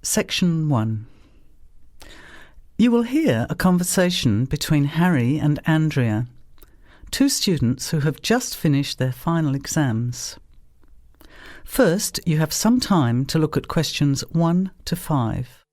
Section 1. You will hear a conversation between Harry and Andrea, two students who have just finished their final exams. First, you have some time to look at questions 1 to 5.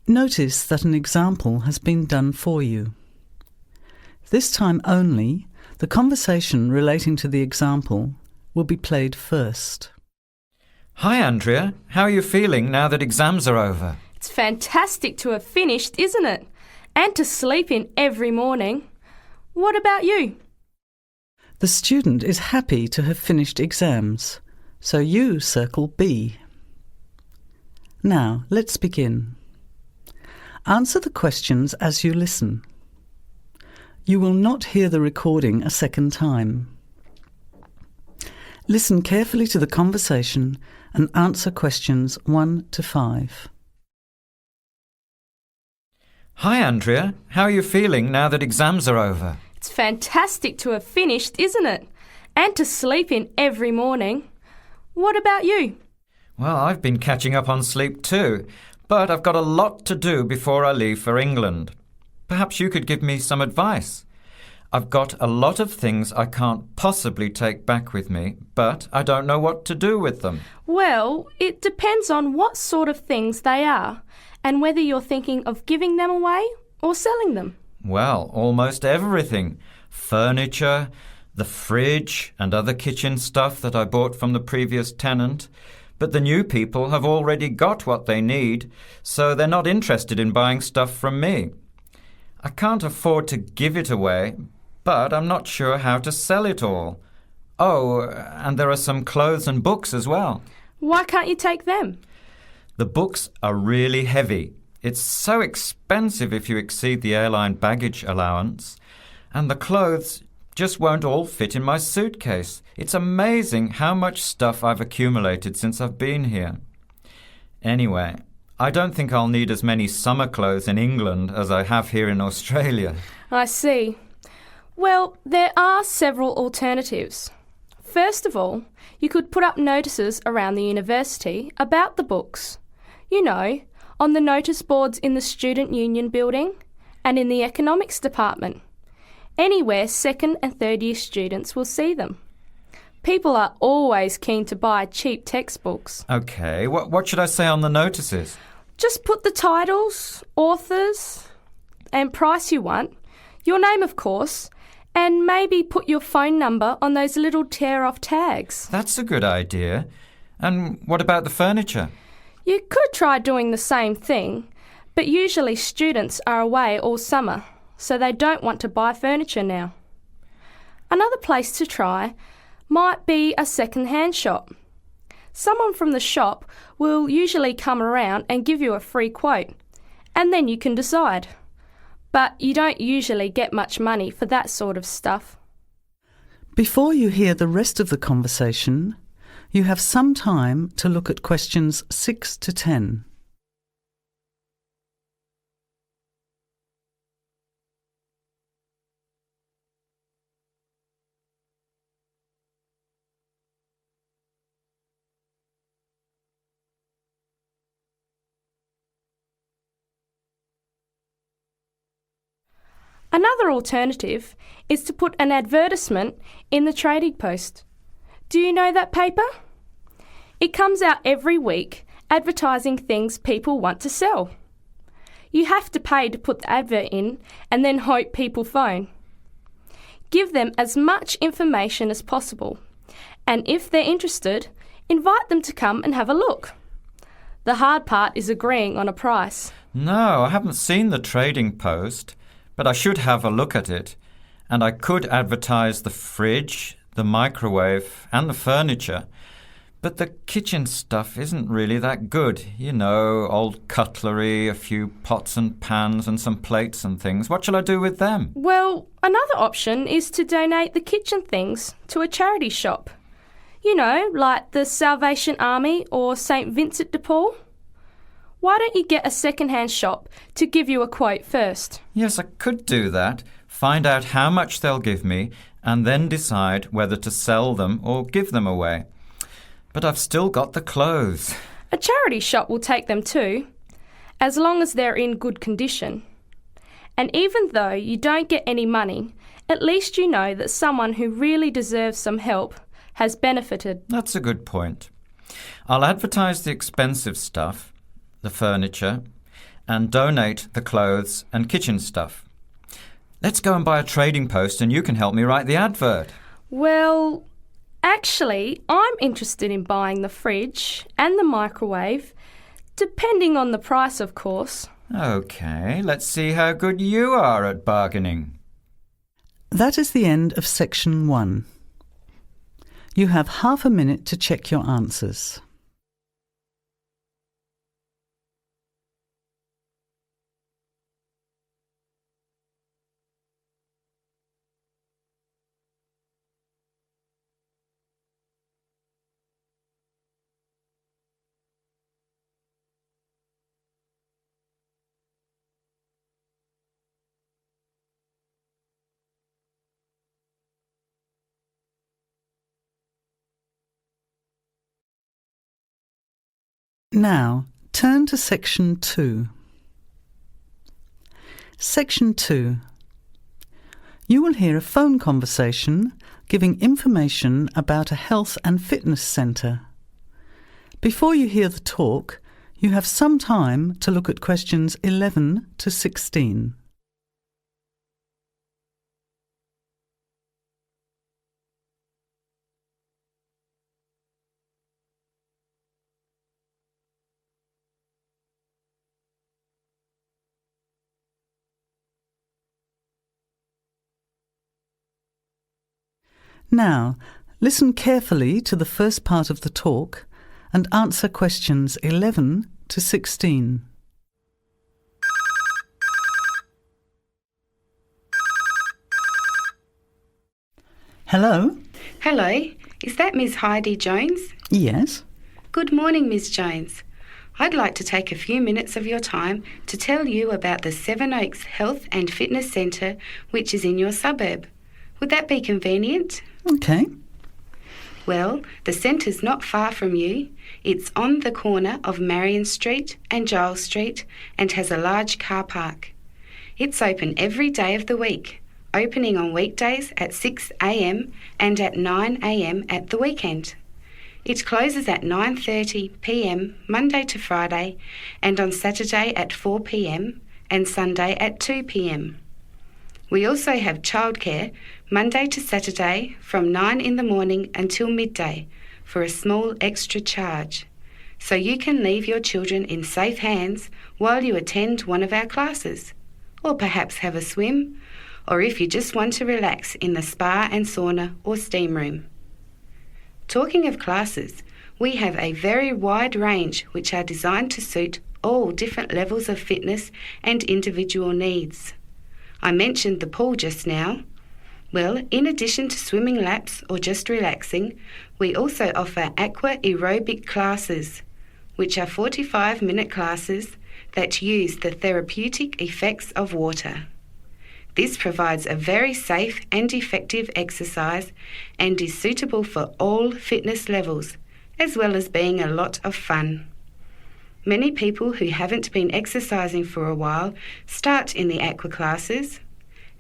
Notice that an example has been done for you. This time only, the conversation relating to the example will be played first. Hi Andrea, how are you feeling now that exams are over? It's fantastic to have finished, isn't it? And to sleep in every morning. What about you? The student is happy to have finished exams, so you circle B. Now, let's begin. Answer the questions as you listen. You will not hear the recording a second time. Listen carefully to the conversation and answer questions 1 to 5. Hi Andrea, how are you feeling now that exams are over? It's fantastic to have finished, isn't it? And to sleep in every morning. What about you? Well, I've been catching up on sleep too, but I've got a lot to do before I leave for England. Perhaps you could give me some advice. I've got a lot of things I can't possibly take back with me, but I don't know what to do with them. Well, it depends on what sort of things they are and whether you're thinking of giving them away or selling them. Well, almost everything. Furniture, the fridge and other kitchen stuff that I bought from the previous tenant. But the new people have already got what they need, so they're not interested in buying stuff from me. I can't afford to give it away, but I'm not sure how to sell it all. Oh, and there are some clothes and books as well. Why can't you take them? The books are really heavy. It's so expensive if you exceed the airline baggage allowance. And the clothes just won't all fit in my suitcase. It's amazing how much stuff I've accumulated since I've been here. Anyway, I don't think I'll need as many summer clothes in England as I have here in Australia. I see. Well, there are several alternatives. First of all, you could put up notices around the university about the books. You know, on the notice boards in the Student Union building and in the economics department. Anywhere second and third year students will see them. People are always keen to buy cheap textbooks. OK, what should I say on the notices? Just put the titles, authors and price you want, your name of course, and maybe put your phone number on those little tear-off tags. That's a good idea. And what about the furniture? You could try doing the same thing, but usually students are away all summer, so they don't want to buy furniture now. Another place to try might be a second-hand shop. Someone from the shop will usually come around and give you a free quote, and then you can decide. But you don't usually get much money for that sort of stuff. Before you hear the rest of the conversation, you have some time to look at questions 6 to 10. Another alternative is to put an advertisement in the Trading Post. Do you know that paper? It comes out every week advertising things people want to sell. You have to pay to put the advert in and then hope people phone. Give them as much information as possible, and if they're interested, invite them to come and have a look. The hard part is agreeing on a price. No, I haven't seen the Trading Post. But I should have a look at it, and I could advertise the fridge, the microwave and the furniture. But the kitchen stuff isn't really that good. You know, old cutlery, a few pots and pans and some plates and things. What shall I do with them? Well, another option is to donate the kitchen things to a charity shop. You know, like the Salvation Army or St. Vincent de Paul? Why don't you get a second-hand shop to give you a quote first? Yes, I could do that. Find out how much they'll give me and then decide whether to sell them or give them away. But I've still got the clothes. A charity shop will take them too, as long as they're in good condition. And even though you don't get any money, at least you know that someone who really deserves some help has benefited. That's a good point. I'll advertise the expensive stuff, the furniture, and donate the clothes and kitchen stuff. Let's go and buy a trading post and you can help me write the advert. Well, actually, I'm interested in buying the fridge and the microwave, depending on the price, of course. OK, let's see how good you are at bargaining. That is the end of section 1. You have half a minute to check your answers. Now, turn to section 2. Section 2. You will hear a phone conversation giving information about a health and fitness centre. Before you hear the talk, you have some time to look at questions 11 to 16. Now, listen carefully to the first part of the talk and answer questions 11 to 16. Hello? Hello, is that Ms. Heidi Jones? Yes? Good morning, Ms. Jones. I'd like to take a few minutes of your time to tell you about the Seven Oaks Health and Fitness Centre, which is in your suburb. Would that be convenient? OK. Well, the centre's not far from you. It's on the corner of Marion Street and Giles Street and has a large car park. It's open every day of the week, opening on weekdays at 6 a.m. and at 9 a.m. at the weekend. It closes at 9:30 p.m. Monday to Friday and on Saturday at 4 p.m. and Sunday at 2 p.m. We also have childcare Monday to Saturday from 9 in the morning until midday for a small extra charge, so you can leave your children in safe hands while you attend one of our classes, or perhaps have a swim, or if you just want to relax in the spa and sauna or steam room. Talking of classes, we have a very wide range which are designed to suit all different levels of fitness and individual needs. I mentioned the pool just now. Well, in addition to swimming laps or just relaxing, we also offer aqua aerobic classes, which are 45-minute classes that use the therapeutic effects of water. This provides a very safe and effective exercise and is suitable for all fitness levels, as well as being a lot of fun. Many people who haven't been exercising for a while start in the aqua classes,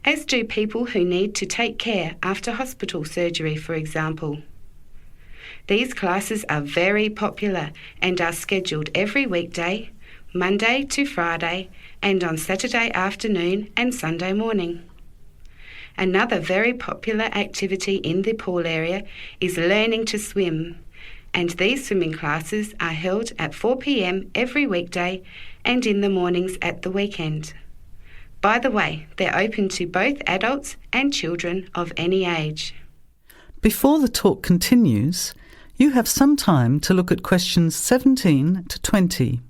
as do people who need to take care after hospital surgery, for example. These classes are very popular and are scheduled every weekday, Monday to Friday, and on Saturday afternoon and Sunday morning. Another very popular activity in the pool area is learning to swim, and these swimming classes are held at 4 p.m. every weekday and in the mornings at the weekend. By the way, they're open to both adults and children of any age. Before the talk continues, you have some time to look at questions 17 to 20.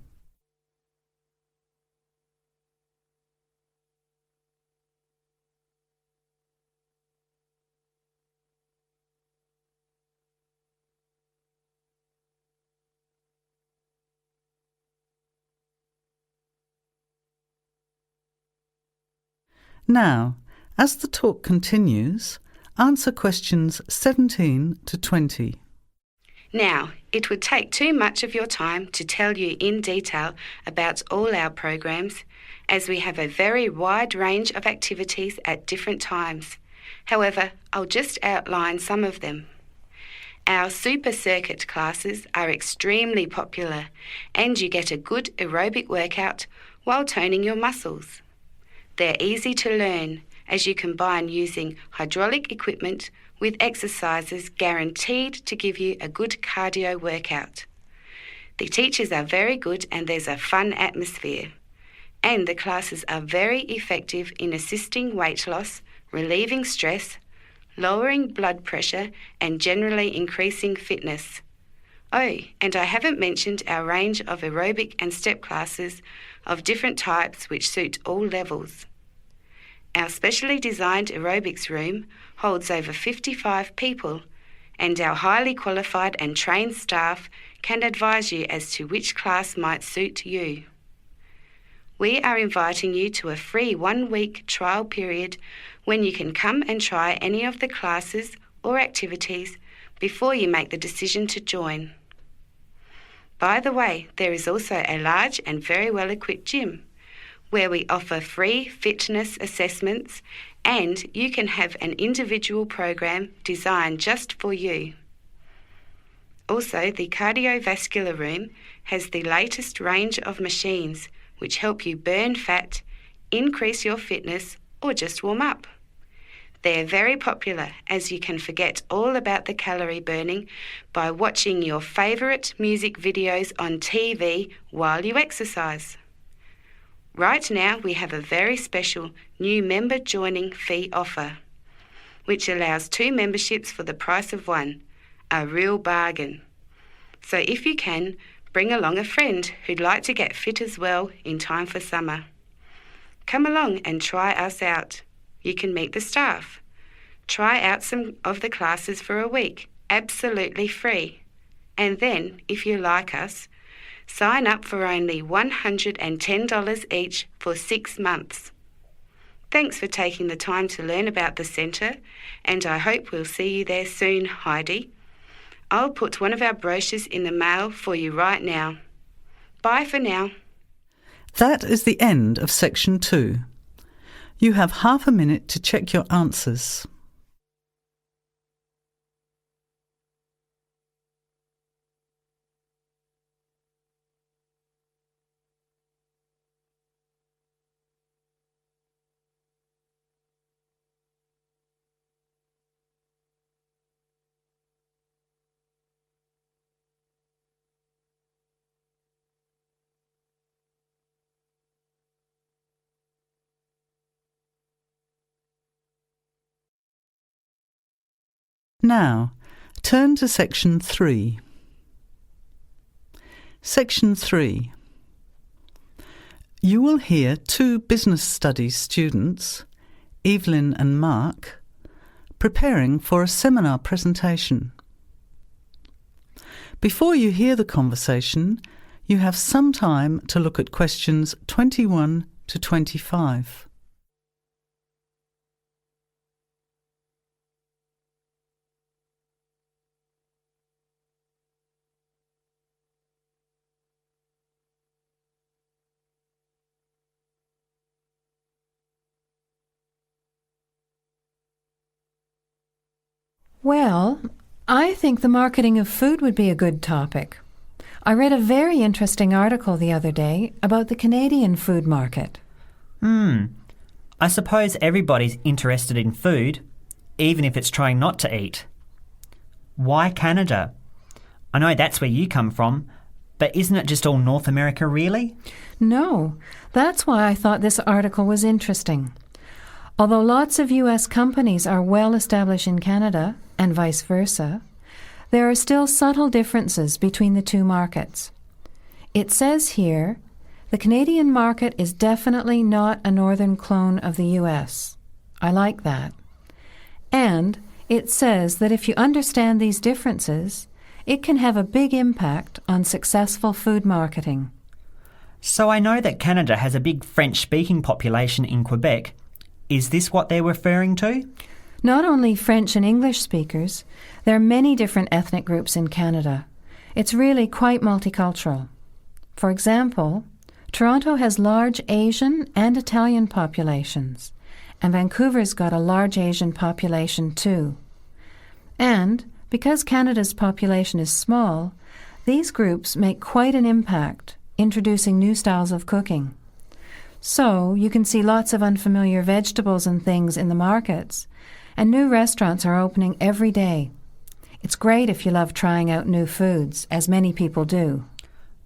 Now, as the talk continues, answer questions 17 to 20. Now, it would take too much of your time to tell you in detail about all our programs, as we have a very wide range of activities at different times. However, I'll just outline some of them. Our super circuit classes are extremely popular, and you get a good aerobic workout while toning your muscles. They're easy to learn, as you combine using hydraulic equipment with exercises guaranteed to give you a good cardio workout. The teachers are very good and there's a fun atmosphere. And the classes are very effective in assisting weight loss, relieving stress, lowering blood pressure and generally increasing fitness. Oh, and I haven't mentioned our range of aerobic and step classes of different types which suit all levels. Our specially designed aerobics room holds over 55 people, and our highly qualified and trained staff can advise you as to which class might suit you. We are inviting you to a free 1-week trial period when you can come and try any of the classes or activities before you make the decision to join. By the way, there is also a large and very well-equipped gym, where we offer free fitness assessments and you can have an individual program designed just for you. Also, the cardiovascular room has the latest range of machines which help you burn fat, increase your fitness, or just warm up. They're very popular, as you can forget all about the calorie burning by watching your favourite music videos on TV while you exercise. Right now, we have a very special new member joining fee offer, which allows 2 memberships for the price of 1, a real bargain. So if you can, bring along a friend who'd like to get fit as well in time for summer. Come along and try us out. You can meet the staff. Try out some of the classes for a week, absolutely free. And then, if you like us, sign up for only $110 each for 6 months. Thanks for taking the time to learn about the centre, and I hope we'll see you there soon, Heidi. I'll put one of our brochures in the mail for you right now. Bye for now. That is the end of section 2. You have half a minute to check your answers. Now, turn to section 3. Section 3. You will hear 2 business studies students, Evelyn and Mark, preparing for a seminar presentation. Before you hear the conversation, you have some time to look at questions 21 to 25. Well, I think the marketing of food would be a good topic. I read a very interesting article the other day about the Canadian food market. I suppose everybody's interested in food, even if it's trying not to eat. Why Canada? I know that's where you come from, but isn't it just all North America, really? No, that's why I thought this article was interesting. Although lots of U.S. companies are well established in Canada, and vice versa, there are still subtle differences between the 2 markets. It says here, the Canadian market is definitely not a northern clone of the U.S. I like that. And it says that if you understand these differences, it can have a big impact on successful food marketing. So I know that Canada has a big French-speaking population in Quebec. Is this what they're referring to? Not only French and English speakers, there are many different ethnic groups in Canada. It's really quite multicultural. For example, Toronto has large Asian and Italian populations, and Vancouver's got a large Asian population too. And because Canada's population is small, these groups make quite an impact, introducing new styles of cooking. So you can see lots of unfamiliar vegetables and things in the markets, and new restaurants are opening every day. It's great if you love trying out new foods, as many people do.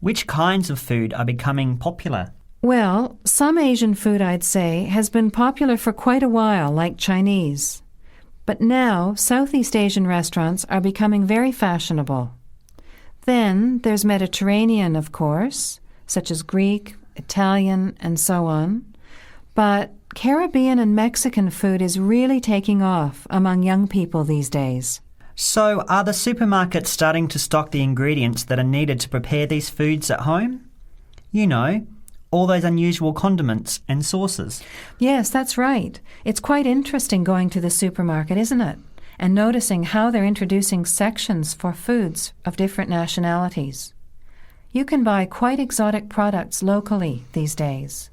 Which kinds of food are becoming popular? Well, some Asian food, I'd say, has been popular for quite a while, like Chinese. But now, Southeast Asian restaurants are becoming very fashionable. Then there's Mediterranean, of course, such as Greek, Italian, and so on. But Caribbean and Mexican food is really taking off among young people these days. So are the supermarkets starting to stock the ingredients that are needed to prepare these foods at home? You know, all those unusual condiments and sauces. Yes, that's right. It's quite interesting going to the supermarket, isn't it? And noticing how they're introducing sections for foods of different nationalities. You can buy quite exotic products locally these days.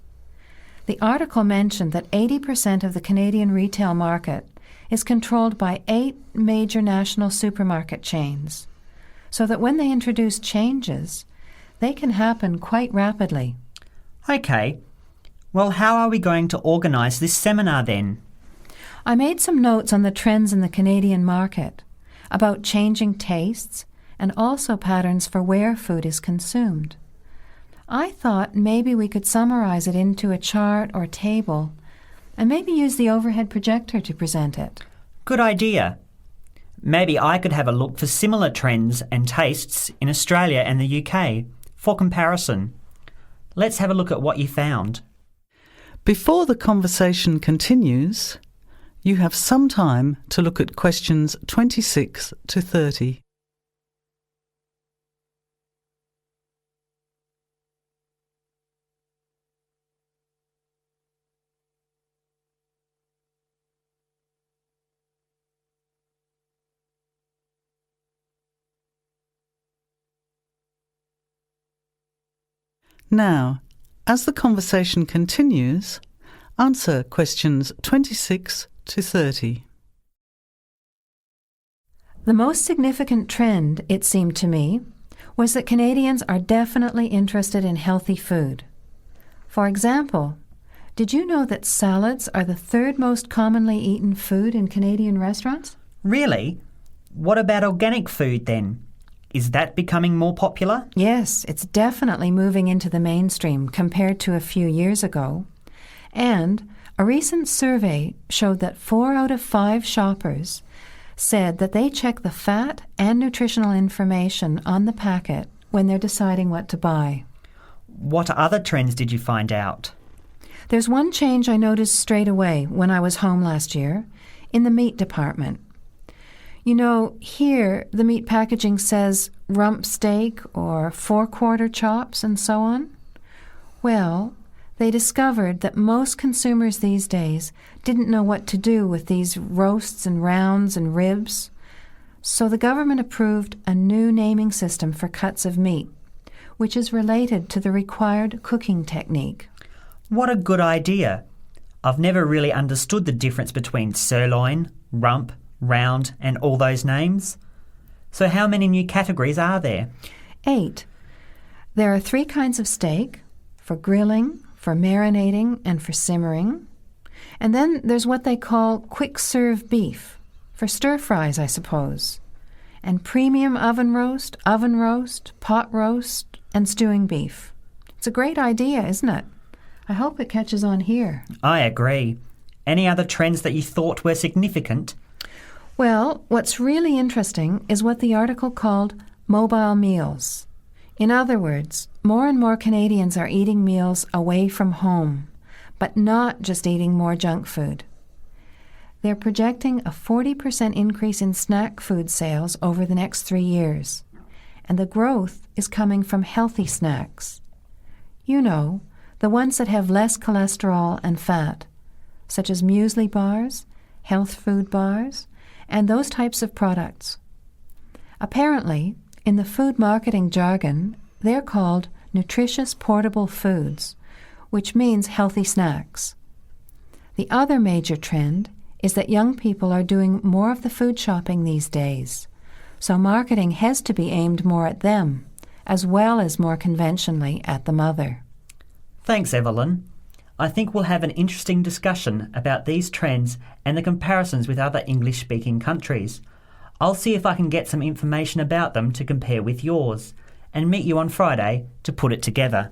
The article mentioned that 80% of the Canadian retail market is controlled by 8 major national supermarket chains, so that when they introduce changes, they can happen quite rapidly. OK. Well, how are we going to organise this seminar then? I made some notes on the trends in the Canadian market, about changing tastes, and also patterns for where food is consumed. I thought maybe we could summarize it into a chart or table, and maybe use the overhead projector to present it. Good idea. Maybe I could have a look for similar trends and tastes in Australia and the UK for comparison. Let's have a look at what you found. Before the conversation continues, you have some time to look at questions 26 to 30. Now, as the conversation continues, answer questions 26 to 30. The most significant trend, it seemed to me, was that Canadians are definitely interested in healthy food. For example, did you know that salads are the 3rd most commonly eaten food in Canadian restaurants? Really? What about organic food then? Is that becoming more popular? Yes, it's definitely moving into the mainstream compared to a few years ago. And a recent survey showed that 4 out of 5 shoppers said that they check the fat and nutritional information on the packet when they're deciding what to buy. What other trends did you find out? There's one change I noticed straight away when I was home last year, in the meat department. You know, here the meat packaging says rump steak or 4-quarter chops and so on. Well, they discovered that most consumers these days didn't know what to do with these roasts and rounds and ribs. So the government approved a new naming system for cuts of meat, which is related to the required cooking technique. What a good idea. I've never really understood the difference between sirloin, rump, round and all those names. So how many new categories are there? 8. There are 3 kinds of steak, for grilling, for marinating, and for simmering. And then there's what they call quick-serve beef, for stir-fries, I suppose. And premium oven roast, pot roast, and stewing beef. It's a great idea, isn't it? I hope it catches on here. I agree. Any other trends that you thought were significant? Well, what's really interesting is what the article called mobile meals. In other words, more and more Canadians are eating meals away from home, but not just eating more junk food. They're projecting a 40% increase in snack food sales over the next 3 years, and the growth is coming from healthy snacks. You know, the ones that have less cholesterol and fat, such as muesli bars, health food bars, and those types of products. Apparently, in the food marketing jargon, they're called nutritious portable foods, which means healthy snacks. The other major trend is that young people are doing more of the food shopping these days, so marketing has to be aimed more at them, as well as more conventionally at the mother. Thanks, Evelyn. I think we'll have an interesting discussion about these trends and the comparisons with other English-speaking countries. I'll see if I can get some information about them to compare with yours, and meet you on Friday to put it together.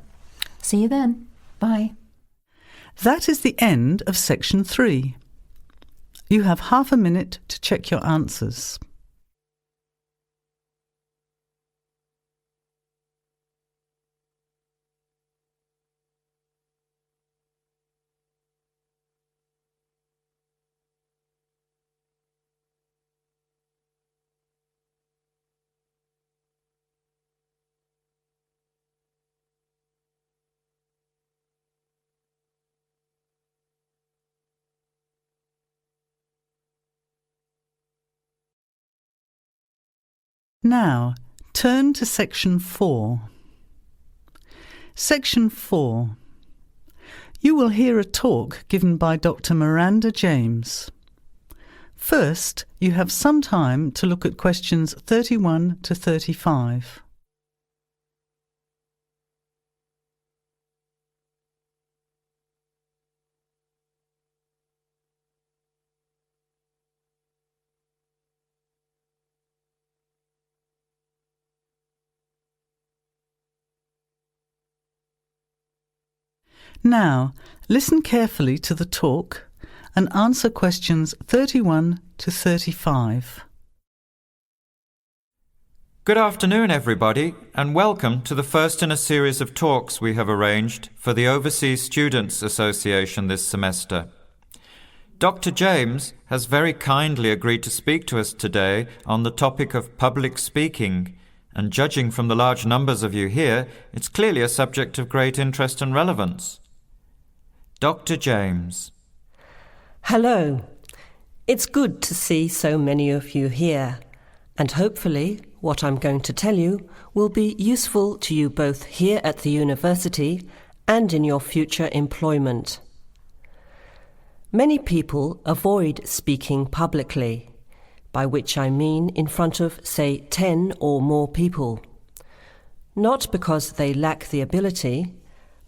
See you then. Bye. That is the end of section 3. You have half a minute to check your answers. Now, turn to section 4. Section 4. You will hear a talk given by Dr. Miranda James. First, you have some time to look at questions 31 to 35. Now, listen carefully to the talk and answer questions 31 to 35. Good afternoon, everybody, and welcome to the first in a series of talks we have arranged for the Overseas Students Association this semester. Dr. James has very kindly agreed to speak to us today on the topic of public speaking, and judging from the large numbers of you here, it's clearly a subject of great interest and relevance. Dr. James. Hello. It's good to see so many of you here, and hopefully what I'm going to tell you will be useful to you both here at the university and in your future employment. Many people avoid speaking publicly, by which I mean in front of, say, 10 or more people. Not because they lack the ability,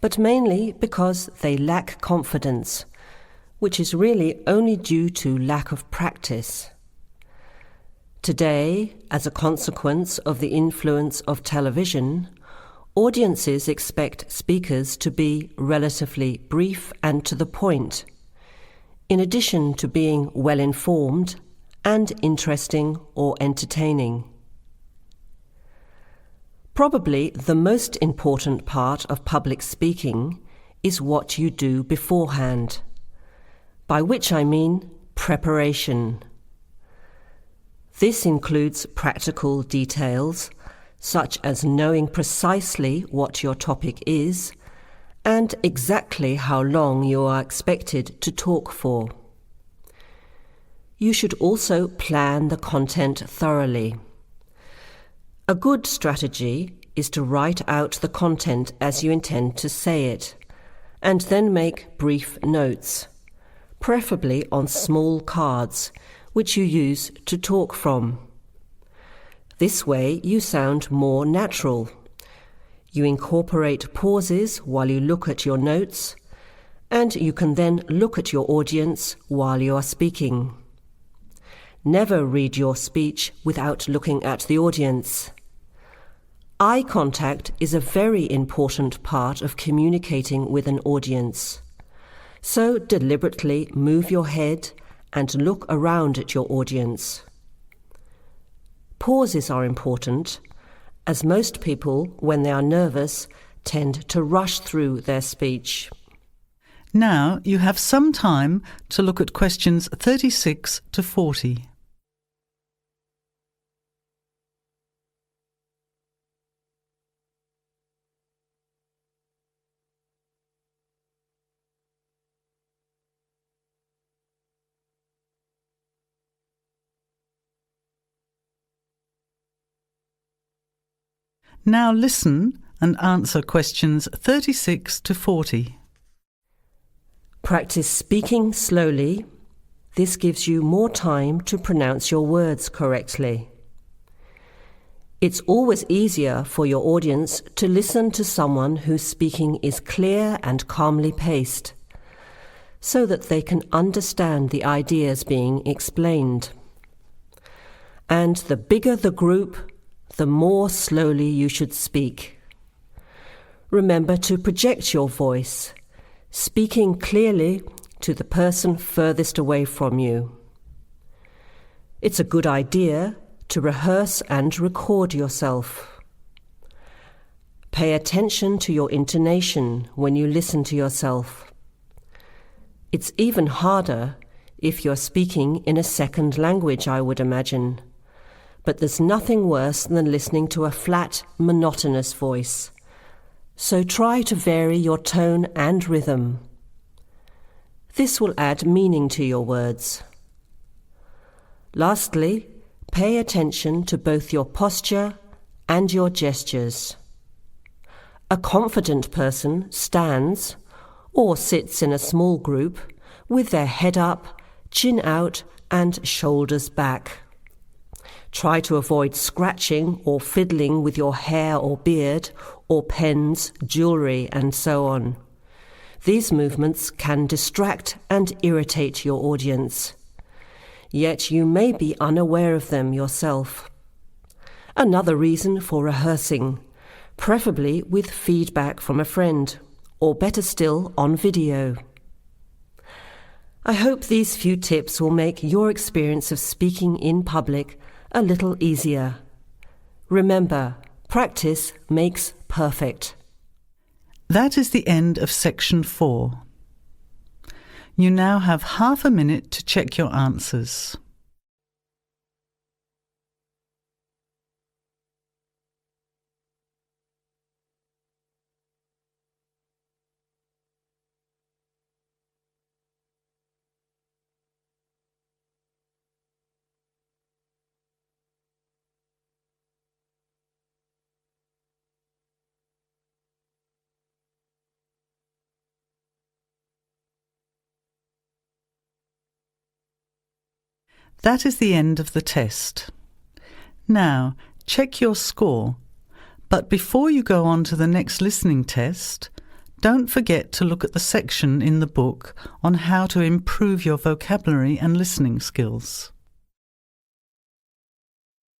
but mainly because they lack confidence, which is really only due to lack of practice. Today, as a consequence of the influence of television, audiences expect speakers to be relatively brief and to the point, in addition to being well informed and interesting or entertaining. Probably the most important part of public speaking is what you do beforehand, by which I mean preparation. This includes practical details, such as knowing precisely what your topic is and exactly how long you are expected to talk for. You should also plan the content thoroughly. A good strategy is to write out the content as you intend to say it, and then make brief notes, preferably on small cards, which you use to talk from. This way you sound more natural. You incorporate pauses while you look at your notes, and you can then look at your audience while you are speaking. Never read your speech without looking at the audience. Eye contact is a very important part of communicating with an audience. So deliberately move your head and look around at your audience. Pauses are important, as most people, when they are nervous, tend to rush through their speech. Now you have some time to look at questions 36 to 40. Now listen and answer questions 36 to 40. Practice speaking slowly. This gives you more time to pronounce your words correctly. It's always easier for your audience to listen to someone whose speaking is clear and calmly paced, so that they can understand the ideas being explained. And the bigger the group, the more slowly you should speak. Remember to project your voice, speaking clearly to the person furthest away from you. It's a good idea to rehearse and record yourself. Pay attention to your intonation when you listen to yourself. It's even harder if you're speaking in a second language, I would imagine. But there's nothing worse than listening to a flat, monotonous voice. So try to vary your tone and rhythm. This will add meaning to your words. Lastly, pay attention to both your posture and your gestures. A confident person stands or sits in a small group with their head up, chin out, and shoulders back. Try to avoid scratching or fiddling with your hair or beard, or pens, jewellery, and so on. These movements can distract and irritate your audience. Yet you may be unaware of them yourself. Another reason for rehearsing, preferably with feedback from a friend, or better still, on video. I hope these few tips will make your experience of speaking in public a little easier. Remember, practice makes perfect. That is the end of section 4. You now have half a minute to check your answers. That is the end of the test. Now, check your score, but before you go on to the next listening test, don't forget to look at the section in the book on how to improve your vocabulary and listening skills.